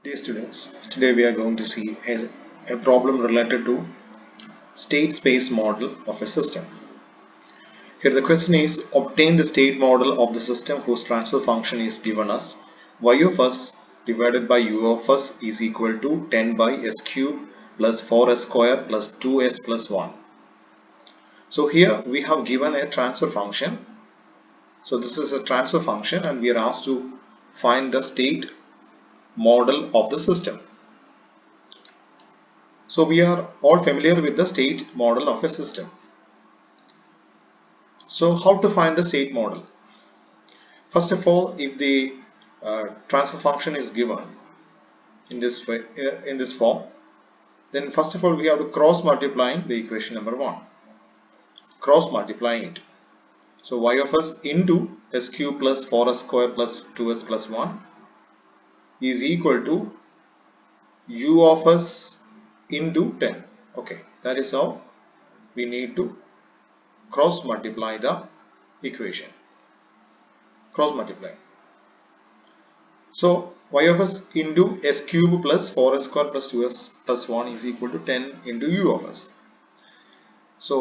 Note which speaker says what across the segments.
Speaker 1: Dear students, today we are going to see a problem related to state space model of a system. Here the question is, obtain the state model of the system whose transfer function is given as y of s divided by u of s is equal to 10 by s cube plus 4s square plus 2s plus 1. So here we have given a transfer function. So this is a transfer function and we are asked to find the state model of the system. So we are all familiar with the state model of a system. So how to find the state model? First of all, if the transfer function is given in this way, in this form, then first of all we have to cross multiplying the equation number 1. Cross multiplying it. So y of s into s cube plus 4s square plus 2s plus 1 is equal to u of s into 10. Okay, that is how we need to cross multiply the equation. Cross multiply. So y of s into s cube plus 4s square plus 2s plus 1 is equal to 10 into u of s. So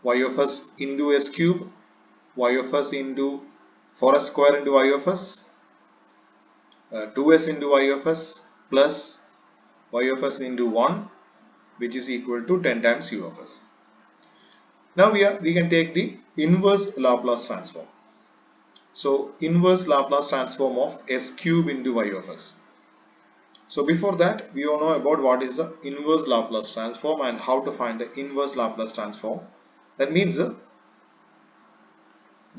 Speaker 1: y of s into s cube, y of s into 4s square into y of s, 2s into y of s plus y of s into 1, which is equal to 10 times u of s. Now we can take the inverse Laplace transform. So inverse Laplace transform of s cube into y of s. So before that, we all know about what is the inverse Laplace transform and how to find the inverse Laplace transform. That means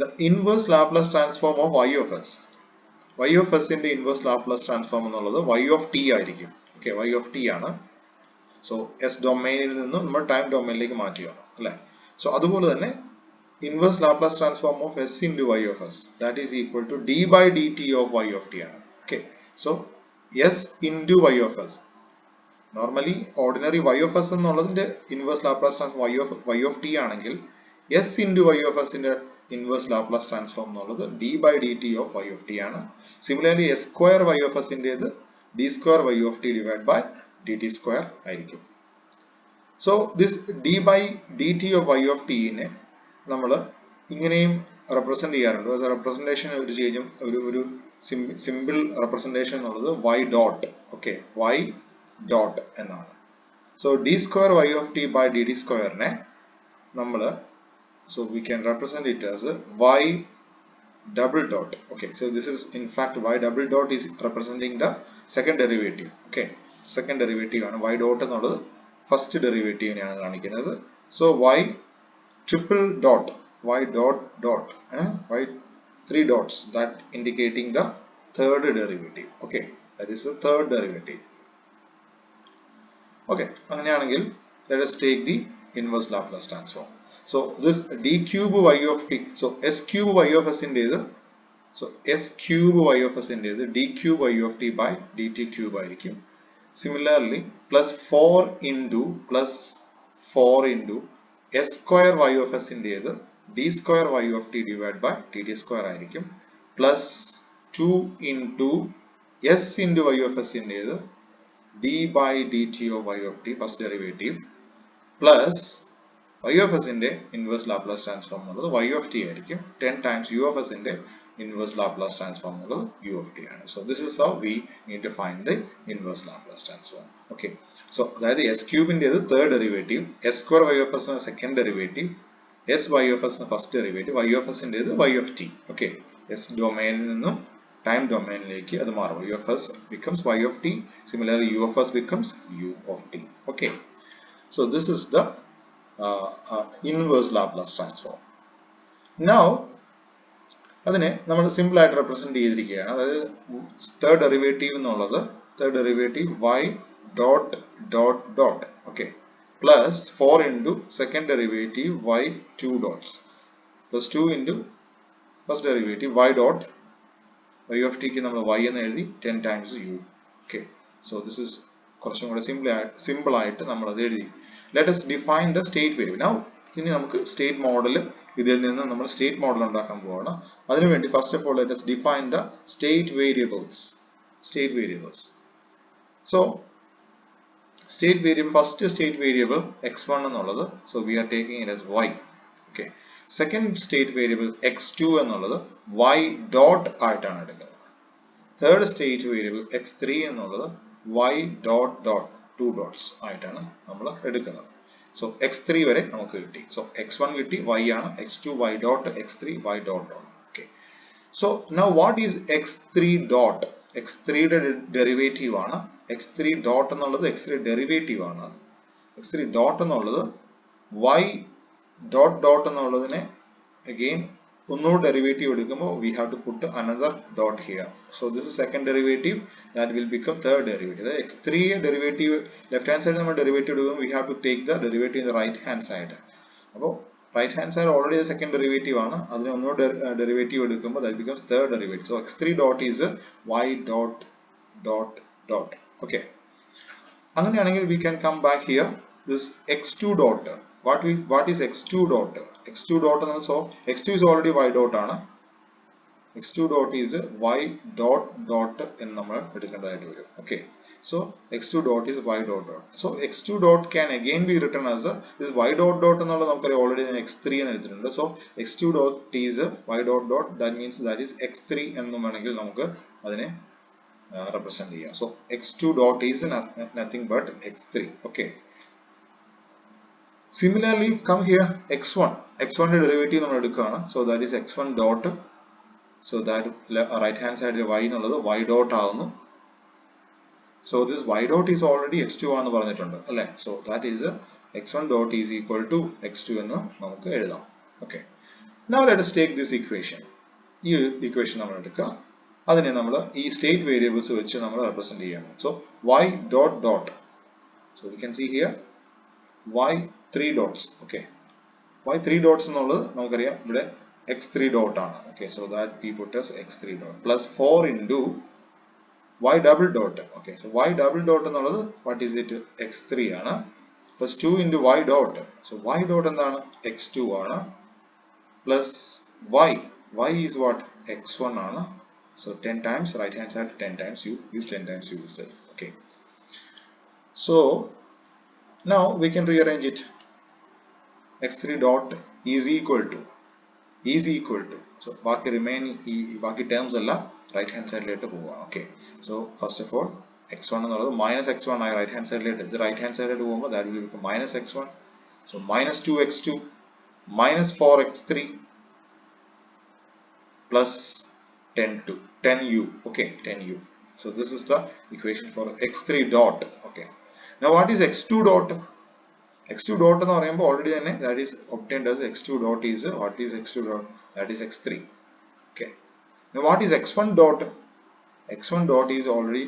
Speaker 1: the inverse Laplace transform of y of s. Y of s in the inverse Laplace transform enulladu y of t ആയിരിക്കും. Okay, y of t ആണ്. So s ഡൊമെയ്നിൽ നിന്ന് നമ്മൾ time ഡൊമെയ്നിലേക്ക് മാറ്റുകയാണ് അല്ലേ? So അതുപോലെ തന്നെ inverse Laplace transform of s into y of s, that is equal to d by dt of y of t ആണ്. Okay, so s into y of s. Normally ordinary y of s എന്നുള്ളതിന്റെ inverse Laplace transform y of t ആണെങ്കിൽ s into y of s ന്റെ inverse Laplace transform എന്നുള്ളത് d by dt of y of t ആണ്. Similarly s square y of s ന്റേത് d square y of t divided by dt square ആയിരിക്കും. So this d by dt of y of t നെ നമ്മൾ ഇങ്ങനെയും represent ചെയ്യാറുണ്ട്. as a representation ഒരു simple representation എന്നുള്ളത് y dot. Okay, y dot എന്നാണ്. So d square y of t by dt square നെ നമ്മൾ so we can represent it as y double dot. Okay, so this is in fact y double dot is representing the second derivative. Okay, second derivative ആണ്. y dot എന്നുള്ളത് first derivative നെയാണ് കാണിക്കുന്നത്. So y triple dot, y dot dot, y 3 dots, that indicating the third derivative. Okay, that is the third derivative. Okay, അങ്ങനെയാണെങ്കിൽ let us take the inverse Laplace transform. So this d cube y of t, so s cube y of s ന്റേത്, so s cube y of s ന്റേത് d cube y of t by dt cube ആയിരിക്കും. Similarly plus 4 into s square y of s ന്റേത് d square y of t divided by dt square ആയിരിക്കും. plus 2 into s into y of s ന്റേത് d by dt of y of t first derivative plus y of s ന്റെ inverse Laplace transform എന്നുള്ളത് y of t ആയിരിക്കും. 10 times u of s ന്റെ inverse Laplace transform എന്നുള്ളത് u of t ആണ്. So this is how we need to find the inverse Laplace transform. Okay, so അതായത് s cube ന്റേത് third derivative, s square y of s ന്റെ second derivative, s y of s ന്റെ first derivative, y of s ന്റേത് y of t. Okay, s ഡൊമെയ്നിൽ നിന്നും time ഡൊമെയ്നിലേക്ക് അത് മാറും. y of s becomes y of t, similarly u of s becomes u of t. Okay, so this is the inverse Laplace transform. Now അതിനെ നമ്മൾ simple ആയിട്ട് represent ചെയ്തിരിക്കുകയാണ്. അതായത് തേർഡ് ഡെറിവേറ്റീവ് എന്നുള്ളത് third derivative y dot dot dot. Okay, plus 4 into second derivative y 2 dots plus 2 into first derivative y dot y of t ക്ക് നമ്മൾ y എന്ന് എഴുതി 10 times u. Okay, so this is കുറച്ചും കൂടെ simple ആയിട്ട് നമ്മൾ അത് എഴുതി. Let us define the state variable. Now ഇനി നമുക്ക് സ്റ്റേറ്റ് മോഡൽ, ഇതിൽ നിന്ന് നമ്മൾ സ്റ്റേറ്റ് മോഡൽ ഉണ്ടാക്കാൻ പോവാണ്. അതിനുവേണ്ടി first of all let us define the state variables. So state variable, first state variable x1 എന്നുള്ളത്, so we are taking it as y. Okay. Second state variable x2 എന്നുള്ളത് y dot ആയിട്ടാണ് എടുക്കുന്നത്. Third state variable x3 എന്നുള്ളത് y dot dot 2 dots ആയിട്ടാണ് നമ്മൾ എടുക്കുന്നത്. So x3 വരെ നമുക്ക് കിട്ടി. So x1 കിട്ടി, y ആണ്, x2 y dot, x3 y dot dot. Okay. So now what is x3 dot? x3 യുടെ ഡെറിവേറ്റീവ് ആണ്. x3 dot എന്നുള്ളത് x3 ഡെറിവേറ്റീവ് ആണ്. x3 dot എന്നുള്ളത് y dot dot എന്നുള്ളതിനെ again ഒന്നൂടെ ഡെറിവേറ്റീവ് എടുക്കുമ്പോൾ we have to put another dot here. So this is second derivative, that will become third derivative. x3 derivative left hand side നമ്മൾ derivative എടുക്കുമ്പോൾ we have to take the derivative in the right hand side. അപ്പോൾ right hand side already the second derivative ആണ്, അതിനെ ഒന്നൂടെ derivative എടുക്കുമ്പോൾ that becomes third derivative. So x3 dot is y dot dot dot. Okay. അങ്ങനെയാണെങ്കിൽ we can come back here, this x2 dot. What is x2 dot? x2 dot and so x2 is already y dot ആണ്. x2 dot is y dot dot എന്ന് നമ്മൾ എടുക്കേണ്ടതായിട്ട് വരും. Okay. So x2 dot is y dot dot. So x2 dot can again be written as this y dot dot എന്നുള്ളത് നമുക്കറിയാം already x3 എന്ന് എടുത്തിട്ടുണ്ട്. So x2 dot is y dot dot, that means that is x3 എന്ന് വേണമെങ്കിൽ നമുക്ക് അതിനെ represent ചെയ്യാം. So x2 dot is nothing but x3. Okay. Similarly, come here x1. x1 derivative നമ്മൾ എടുക്കുകയാണ്. So that is x1 dot. So that right hand side y എന്നുള്ളത് y dot ആവുന്നു. So this y dot is already x2 ആണെന്ന് പറഞ്ഞിട്ടുണ്ട് അല്ലേ? So that is x1 dot is equal to x2 എന്ന് നമുക്ക് എഴുതാം. Okay. Now let us take this equation. ഈ equation നമ്മൾ എടുക്കുക. അതിനെ നമ്മൾ ഈ state variables വെച്ച് നമ്മൾ represent ചെയ്യണം. So y dot dot. So we can see here y 3 dots. Okay. y 3 dots എന്നുള്ളത് നമുക്കറിയാം ഇവിടെ x3 dot ആണ്. Okay. So that we put as x3 dot plus 4 into y double dot. Okay. So y double dot എന്നുള്ളത് what is it? x3 ആണ്. Plus 2 into y dot. So y dot എന്താണ്? x2 ആണ്. Plus y. y is what? x1 ആണ്. So 10 times right hand side, 10 times you use 10 times you yourself. Okay. So now we can rearrange it. x3 dot is equal to so ബാക്കി remaining ബാക്കി terms എല്ലാം right hand side ലേക്ക് പോവാം. Okay. So first of all x1 എന്നുള്ളത് minus x1 ആയി right hand side ലേക്ക്, ഇത് right hand side ലേക്ക് പോകുമ്പോൾ that will become minus x1. So minus 2x2 minus 4x3 plus 10u. Okay, 10u. So this is the equation for x3 dot. Okay. Now what is x2 dot? x2 dot എന്ന് പറയുമ്പോൾ already തന്നെ that is obtained as x2 dot is what is x2 dot? That is x3. Okay. Now what is x1 dot? x1 dot is already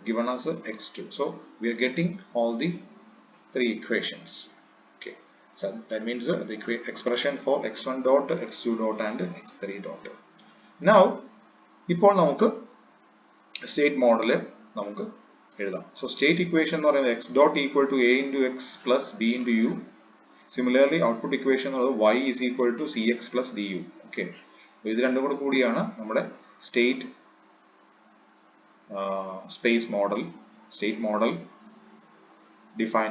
Speaker 1: given as x2. So we are getting all the three equations. Okay. So that means the expression for x1 dot, x2 dot and x3 dot. Now ഇപ്പോൾ നമുക്ക് state model നമുക്ക് എഴുതാം. So state equation എന്ന് പറയുന്നത് x dot equal to a into x plus b into u. Similarly output equation എന്ന് പറയുന്നത് y is equal to cx plus du. Okay. ഇത് രണ്ടും കൂടെ കൂടിയാണ് നമ്മുടെ സ്റ്റേറ്റ് സ്റ്റേറ്റ് മോഡൽ ഡിഫൈൻ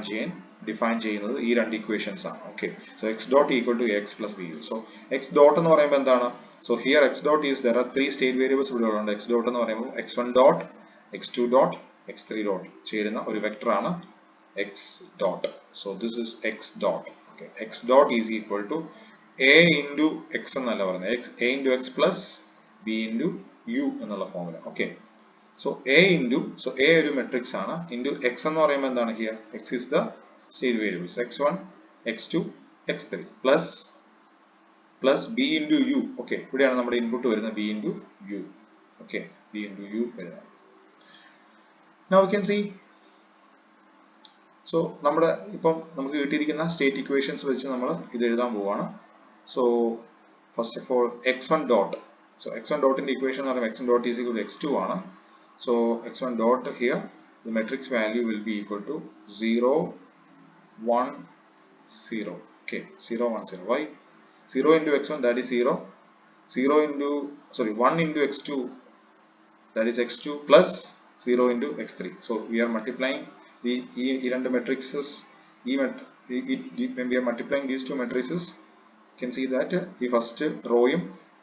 Speaker 1: ചെയ്യുന്നത് ഈ രണ്ട് ഇക്വേഷൻസ് ആണ്. Okay. So x dot equal to ax plus bu. So x dot എന്ന് പറയുമ്പോൾ എന്താണ്? So here x dot is, there are three state variables ഇവിടെ ഉള്ളത്. x dot എന്ന് പറയുമ്പോൾ x1 dot, x2 dot, x3 dot ചേരുന്ന ഒരു വെക്ടർ ആണ് x dot. So this is x dot. Okay. x dot is equal to a into x എന്നല്ല പറയുന്നത്, a into x plus b into u എന്നുള്ള formula. Okay. So a ഒരു matrix ആണ്, into x എന്ന് പറയുമ്പോൾ എന്താണ് here? x is the state variables, x1, x2, x3 plus b into u. Okay. ഇവിടെയാണ് നമ്മുടെ ഇൻപുട്ട് വരുന്നത് b into u. Okay. b into u വരുന്നത്. Now we can see. So നമ്മുടെ ഇപ്പം നമുക്ക് കിട്ടിയിരിക്കുന്ന സ്റ്റേറ്റ് ഇക്വേഷൻസ് വെച്ച് നമ്മൾ ഇത് എഴുതാൻ പോവാണ്. So first of all x1 dot. So x1 dot in the equation എന്ന് പറയുമ്പോൾ x1 dot is equal to x2 ആണ്. So x1 dot here, the matrix value will be equal to 0 1 0. Okay. 0 1 0. Why? 0 into x1, that is 0. 1 into x2, that is x2 plus 0 into x3. So we are multiplying the two matrices. When we are multiplying these two matrices, you can see that the first row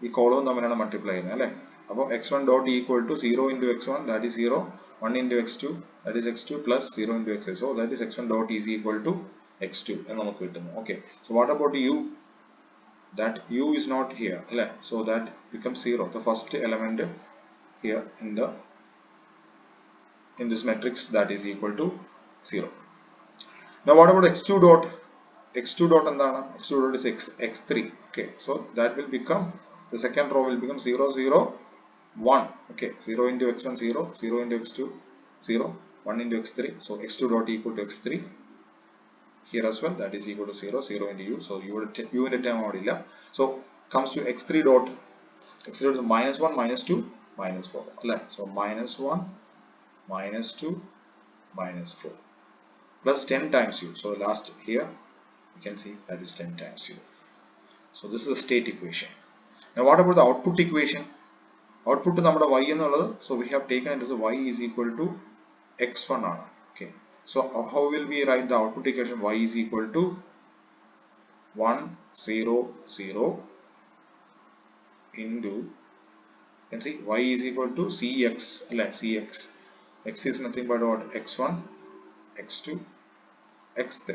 Speaker 1: the column തമ്മിലാണ് multiply ചെയ്യുന്നത് അല്ലേ. അപ്പോൾ x1 dot equal to 0 into x1, that is 0, 1 into x2, that is x2 plus 0 into x3. So that is x1 dot is equal to x2 എന്ന് നമുക്ക് കിട്ടുന്നു. Okay, so what about u? That u is not here അല്ലേ. So that becomes 0, the first element here in this matrix, that is equal to 0. Now what about x2 dot? x2 dot എന്താണ്? x2 dot is x3. Okay, so that will become, the second row will become 0 0 1. Okay, 0 into x1 0, 0 into x2 0, 1 into x3. So x2 dot equal to x3 here as well, that is equal to 0, 0 into u. So u in the term avadilla. So comes to x3 dot. x3 dot is minus 1 minus 2 minus 4. So minus 1 minus 2 minus 4 plus 10 times u. So last here you can see that is 10 times u. So this is the state equation. Now what about the output equation? Output to നമ്മുടെ y എന്നുള്ളത്, so we have taken it as a y is equal to x1 ആണ്. Okay, so how will we write the output equation? Y is equal to 1 0 0 into, you can see y is equal to cx അല്ലേ, cx. X is nothing but what? x1 x2 x3.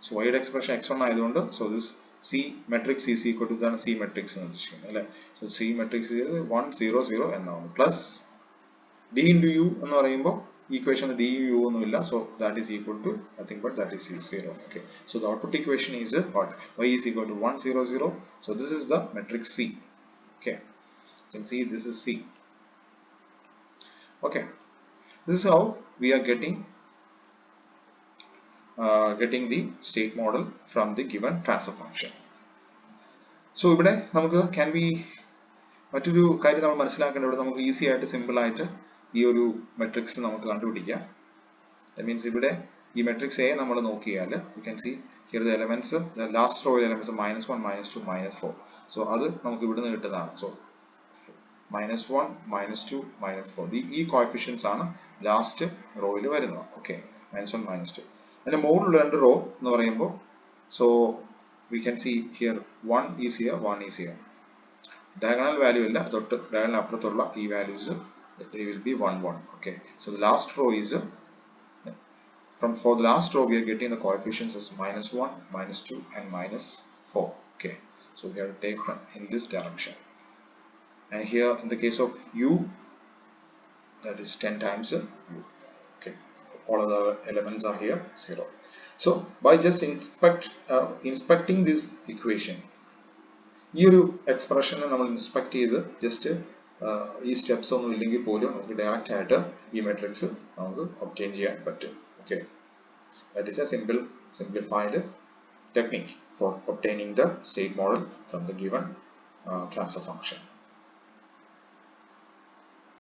Speaker 1: So y expression x1 ആയതുകൊണ്ട്, so this C matrix is equal to the C matrix എന്ന് വെച്ചിരിക്കുന്നത് അല്ലേ. So C matrix is 1 0 0 എന്നാണ്, plus d into u എന്ന് പറയുമ്പോൾ equation d u ഒന്നുമില്ല. So that is equal to nothing but that is 0. Okay, so the output equation is what? Y is equal to 1 0 0. So this is the matrix C. Okay, you can see this is C. Okay, this is how we are getting the state model from the given transfer function. So ഇവിടെ നമുക്ക് മറ്റൊരു കാര്യം നമ്മൾ മനസ്സിലാക്കേണ്ടത്, ഇവിടെ നമുക്ക് easy ആയിട്ട് simple ആയിട്ട് ഈ ഒരു മെട്രിക്സ് നമുക്ക് കണ്ടുപിടിക്കാം. That means ഇവിടെ ഈ മെട്രിക്സ് A നമ്മൾ നോക്കിയാൽ you can see here the elements, the last row elements minus 1 minus 2 minus 4. So അത് നമുക്ക് ഇവിടുന്ന് കിട്ടുന്നതാണ്. So minus 1 minus 2 minus 4, ഈ coefficients ആണ് ലാസ്റ്റ് റോയിൽ വരുന്നത്. Okay, minus 1 minus 2. അതിന്റെ മുകളിലുള്ള രണ്ട് റോ എന്ന് പറയുമ്പോൾ, so we can see here 1 is here, 1 is here. Diagonal value ഇല്ല, തൊട്ട് diagonal അപ്പുറത്തുള്ള ഈ values they will be 1 1. Okay, so the last row is for the last row we are getting the coefficients as minus 1 minus 2 and minus 4. Okay, so we have to take from in this direction, and here in the case of u, that is 10 times u. Okay, all of the elements are here 0. So by just inspecting this equation, ഈ ഒരു എക്സ്പ്രഷനെ നമ്മൾ inspect ചെയ്ത് just ഈ steps ഒന്നും ഇല്ലെങ്കിൽ പോലും നമുക്ക് direct ആയിട്ട് ഈ മെട്രിക്സ് നമുക്ക് ഒബ്റ്റെയിൻ ചെയ്യാൻ പറ്റും. Okay, that is a simplified technique for obtaining the state model from the given transfer function.